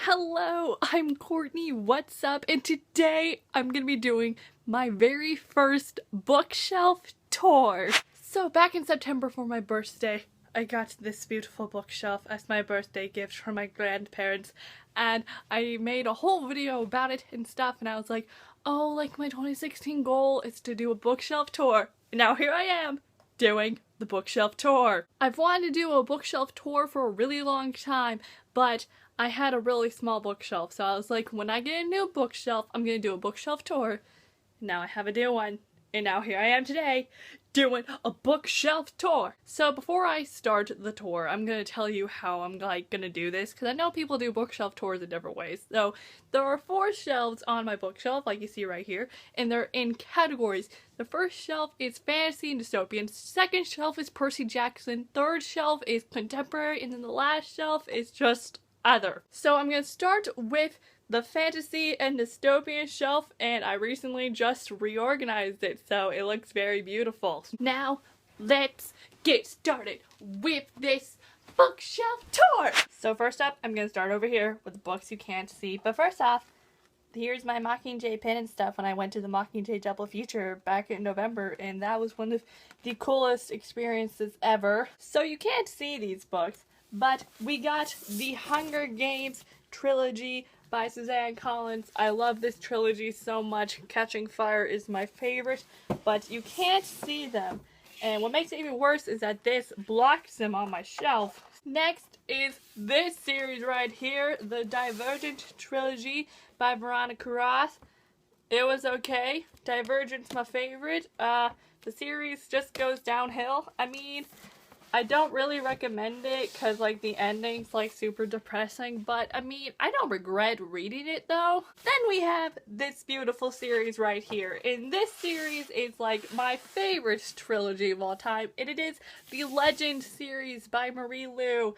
Hello, I'm Courtney, what's up? And today I'm gonna be doing my very first bookshelf tour. So back in September for my birthday, I got this beautiful bookshelf as my birthday gift from my grandparents, and I made a whole video about it and stuff, and I was like, oh, like my 2016 goal is to do a bookshelf tour. And now here I am doing the bookshelf tour. I've wanted to do a bookshelf tour for a really long time, but I had a really small bookshelf, so I was like, when I get a new bookshelf, I'm gonna do a bookshelf tour. Now I have a new one, and now here I am today doing a bookshelf tour. So before I start the tour, I'm gonna tell you how I'm gonna do this, because I know people do bookshelf tours in different ways. So there are 4 shelves on my bookshelf, like you see right here, and they're in categories. The first shelf is fantasy and dystopian, second shelf is Percy Jackson, third shelf is contemporary, and then the last shelf is just other. So I'm gonna start with the fantasy and dystopian shelf, and I recently just reorganized it, so it looks very beautiful. Now let's get started with this bookshelf tour. So first up, I'm gonna start over here with the books you can't see, but first off, here's my Mockingjay pin and stuff when I went to the Mockingjay Double Feature back in November, and that was one of the coolest experiences ever. So you can't see these books, but we got the Hunger Games trilogy by Suzanne Collins. I love this trilogy so much. Catching Fire is my favorite, but you can't see them. And what makes it even worse is that this blocks them on my shelf. Next is this series right here, the Divergent trilogy by Veronica Roth. It was okay. Divergent's my favorite. The series just goes downhill. I mean, I don't really recommend it because, like, the ending's, like, super depressing, but, I mean, I don't regret reading it, though. Then we have this beautiful series right here, and this series is, like, my favorite trilogy of all time, and it is the Legend series by Marie Lu.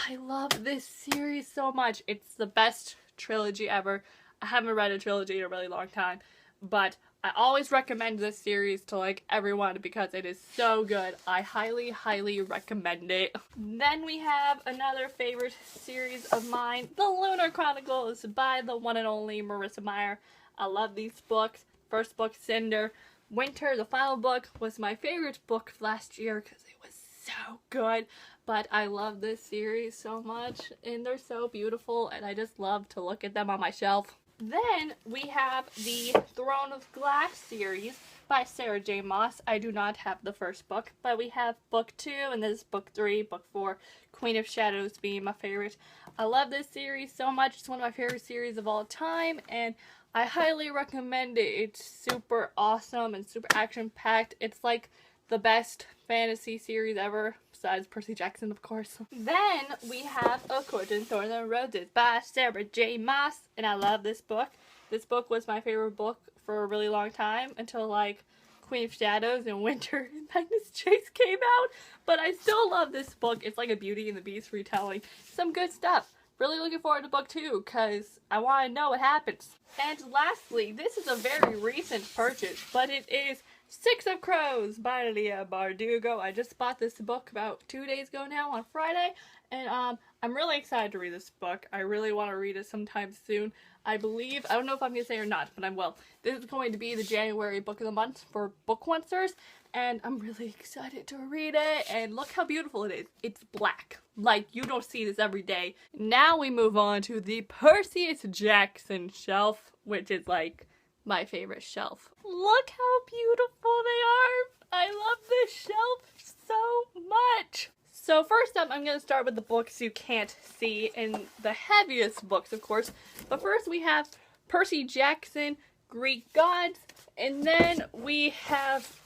I love this series so much. It's the best trilogy ever. I haven't read a trilogy in a really long time, but I always recommend this series to, like, everyone because it is so good. I highly, highly recommend it. Then we have another favorite series of mine, The Lunar Chronicles by the one and only Marissa Meyer. I love these books. First book, Cinder. Winter, the final book, was my favorite book last year because it was so good. But I love this series so much, and they're so beautiful, and I just love to look at them on my shelf. Then we have the Throne of Glass series by Sarah J. Maas. I do not have the first book, but we have book 2, and this is book 3, book 4, Queen of Shadows being my favorite. I love this series so much. It's one of my favorite series of all time, and I highly recommend it. It's super awesome and super action-packed. It's like the best fantasy series ever, besides Percy Jackson, of course. Then we have A Court in Thorns and Roses by Sarah J. Maas, and I love this book. This book was my favorite book for a really long time until, like, Queen of Shadows and Winter and Magnus Chase came out, but I still love this book. It's like a Beauty and the Beast retelling. Some good stuff. Really looking forward to book 2 because I want to know what happens. And lastly, this is a very recent purchase, but it is Six of Crows by Leah Bardugo. I just bought this book about 2 days ago now on Friday, and I'm really excited to read this book. I really want to read it sometime soon. I believe, I don't know if I'm going to say or not, but I will. This is going to be the January book of the month for BookOncers, and I'm really excited to read it, and look how beautiful it is. It's black. Like, you don't see this every day. Now we move on to the Percy Jackson shelf, which is, like, my favorite shelf. Look how beautiful they are. I love this shelf so much. So first up, I'm going to start with the books you can't see, and the heaviest books, of course. But first we have Percy Jackson, Greek Gods, and then we have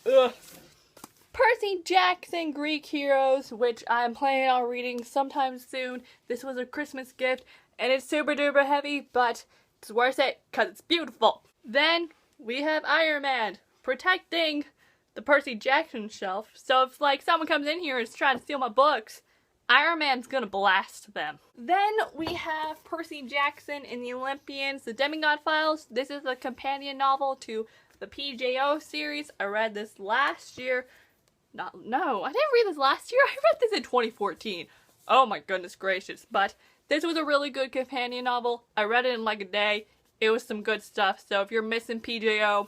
Percy Jackson, Greek Heroes, which I'm planning on reading sometime soon. This was a Christmas gift, and it's super duper heavy, but it's worth it because it's beautiful. Then we have Iron Man protecting the Percy Jackson shelf. So if, like, someone comes in here and is trying to steal my books, Iron Man's gonna blast them. Then we have Percy Jackson and the Olympians, the Demigod Files. This is a companion novel to the PJO series. I read this last year. No, I didn't read this last year. I read this in 2014. Oh my goodness gracious. But This was a really good companion novel. I read it in like a day. It was some good stuff. So if you're missing PJO.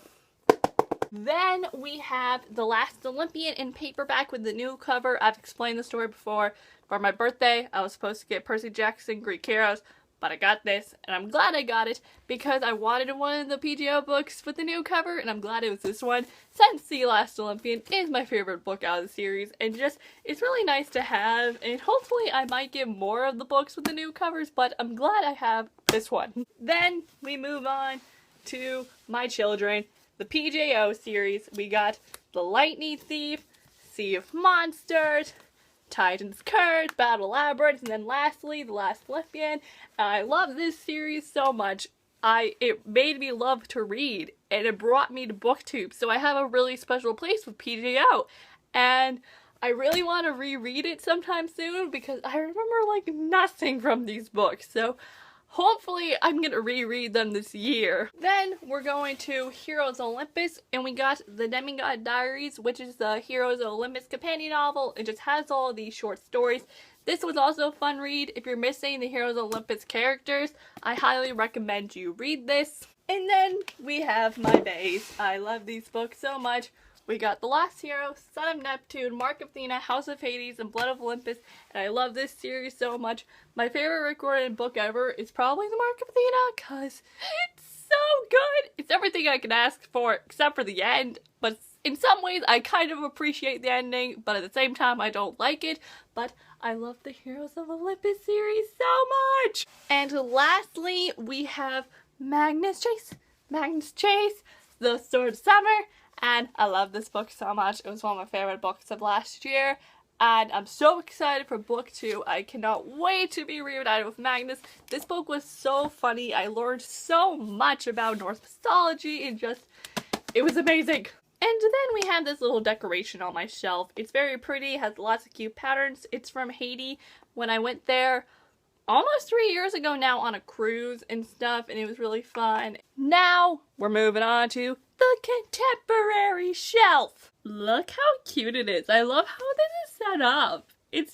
Then we have The Last Olympian in paperback with the new cover. I've explained the story before. For my birthday, I was supposed to get Percy Jackson, Greek Heroes, but I got this, and I'm glad I got it because I wanted one of the PJO books with the new cover, and I'm glad it was this one, since The Last Olympian is my favorite book out of the series, and just, it's really nice to have, and hopefully I might get more of the books with the new covers, but I'm glad I have this one. Then we move on to my children. The PJO series, we got The Lightning Thief, Sea of Monsters, Titan's Curse, Battle Labyrinth, and then lastly, The Last Olympian. I love this series so much. It made me love to read, and it brought me to BookTube, so I have a really special place with PJO. And I really want to reread it sometime soon because I remember like nothing from these books, so hopefully I'm going to reread them this year. Then we're going to Heroes of Olympus, and we got The Demigod Diaries, which is the Heroes of Olympus companion novel. It just has all of these short stories. This was also a fun read. If you're missing the Heroes of Olympus characters, I highly recommend you read this. And then we have my baes. I love these books so much. We got The Last Hero, Son of Neptune, Mark of Athena, House of Hades, and Blood of Olympus, and I love this series so much. My favorite recorded book ever is probably The Mark of Athena, because it's so good. It's everything I could ask for, except for the end, but in some ways I kind of appreciate the ending, but at the same time I don't like it, but I love the Heroes of Olympus series so much. And lastly, we have Magnus Chase, The Sword of Summer. And I love this book so much. It was one of my favorite books of last year. And I'm so excited for book 2. I cannot wait to be reunited with Magnus. This book was so funny. I learned so much about Norse mythology and just, it was amazing. And then we have this little decoration on my shelf. It's very pretty, has lots of cute patterns. It's from Haiti. When I went there almost 3 years ago now on a cruise and stuff, and it was really fun. Now we're moving on to the contemporary shelf. Look how cute it is. I love how this is set up. It's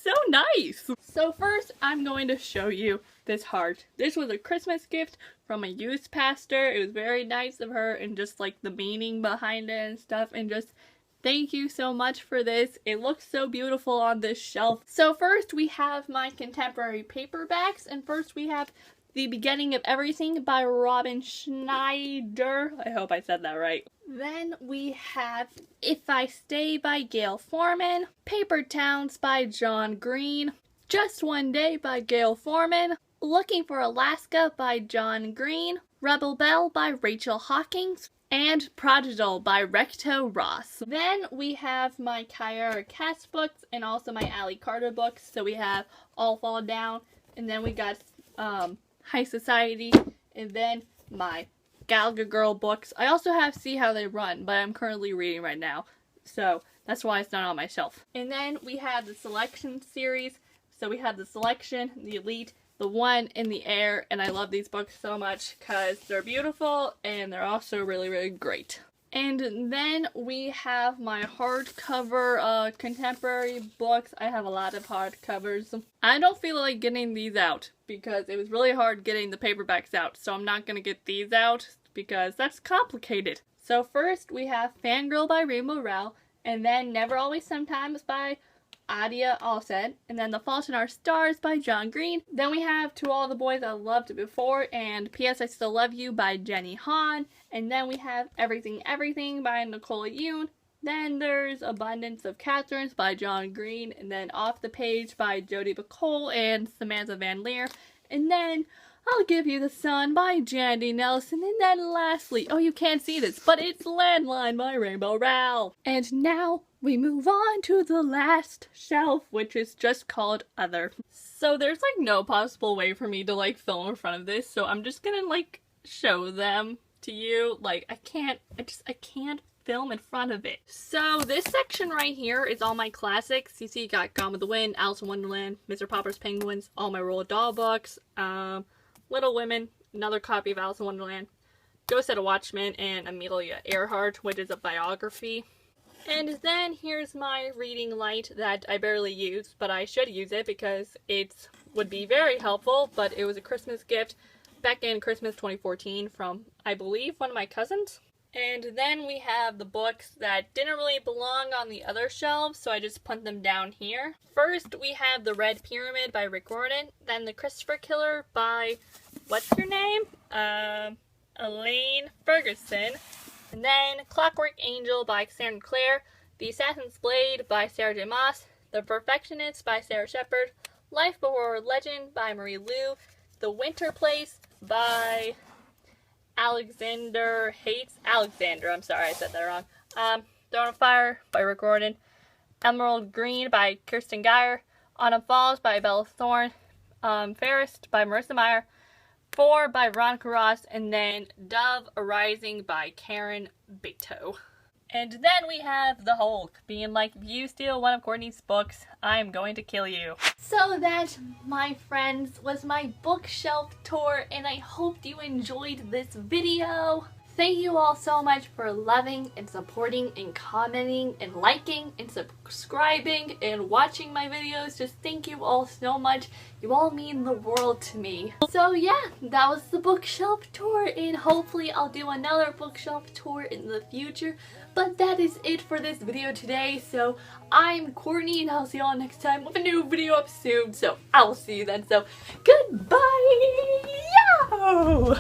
so nice. So first I'm going to show you this heart. This was a Christmas gift from a youth pastor. It was very nice of her, and just like the meaning behind it and stuff, and just thank you so much for this. It looks so beautiful on this shelf. So first we have my contemporary paperbacks, and first we have The Beginning of Everything by Robin Schneider. I hope I said that right. Then we have If I Stay by Gail Forman, Paper Towns by John Green, Just One Day by Gail Forman, Looking for Alaska by John Green, Rebel Bell by Rachel Hawkins, and Prodigal by Recto Ross. Then we have my Kyra Cass books and also my Allie Carter books. So we have All Fall Down, and then we got High Society, and then my Galaga Girl books. I also have See How They Run, but I'm currently reading right now, so that's why it's not on my shelf. And then we have the Selection series. So we have the Selection, the Elite, the One, and the Air, and I love these books so much because they're beautiful and they're also really, really great. And then we have my hardcover contemporary books. I have a lot of hardcovers. I don't feel like getting these out because it was really hard getting the paperbacks out, so I'm not going to get these out because that's complicated. So first we have Fangirl by Rainbow Rowell, and then Never Always Sometimes by Adia Alsed, and then The Fault in Our Stars by John Green. Then we have To All the Boys I Loved Before and P.S. I Still Love You by Jenny Han. And then we have Everything Everything by Nicola Yoon. Then there's Abundance of Catherines by John Green, and then Off the Page by Jodi Bacole and Samantha Van Leer. And then I'll Give You the Sun by Jandy Nelson. And then lastly, oh, you can't see this, but it's Landline by Rainbow Rowell. And now we move on to the last shelf, which is just called Other. So there's like no possible way for me to like film in front of this, so I'm just gonna like show them to you. Like I can't film in front of it. So this section right here is all my classics. You see, you got Gone with the Wind, Alice in Wonderland, Mr. Popper's Penguins, all my Roald Dahl books, Little Women, another copy of Alice in Wonderland, Go Set a Watchman, and Amelia Earhart, which is a biography. And then here's my reading light that I barely use, but I should use it because it's would be very helpful, but it was a Christmas gift back in Christmas 2014 from, I believe, one of my cousins. And then we have the books that didn't really belong on the other shelves, so I just put them down here. First, we have The Red Pyramid by Rick Riordan, then The Christopher Killer by, what's your name? Elaine Ferguson. And then Clockwork Angel by Cassandra Clare, The Assassin's Blade by Sarah J. Maas, The Perfectionist by Sarah Shepard, Life Before Legend by Marie Lu, The Winter Place by Alexander Hates. I'm sorry, I said that wrong. Throne of Fire by Rick Riordan, Emerald Green by Kirsten Geyer, Autumn Falls by Bella Thorne, Fairest by Marissa Meyer, 4 by Veronica Ross, and then Dove Arising by Karen Beto. And then we have The Hulk, being like, if you steal one of Courtney's books, I'm going to kill you. So that, my friends, was my bookshelf tour, and I hope you enjoyed this video. Thank you all so much for loving and supporting and commenting and liking and subscribing and watching my videos. Just thank you all so much. You all mean the world to me. So yeah, that was the bookshelf tour, and hopefully I'll do another bookshelf tour in the future. But that is it for this video today. So I'm Courtney, and I'll see y'all next time with a new video up soon. So I will see you then. So goodbye! Yo!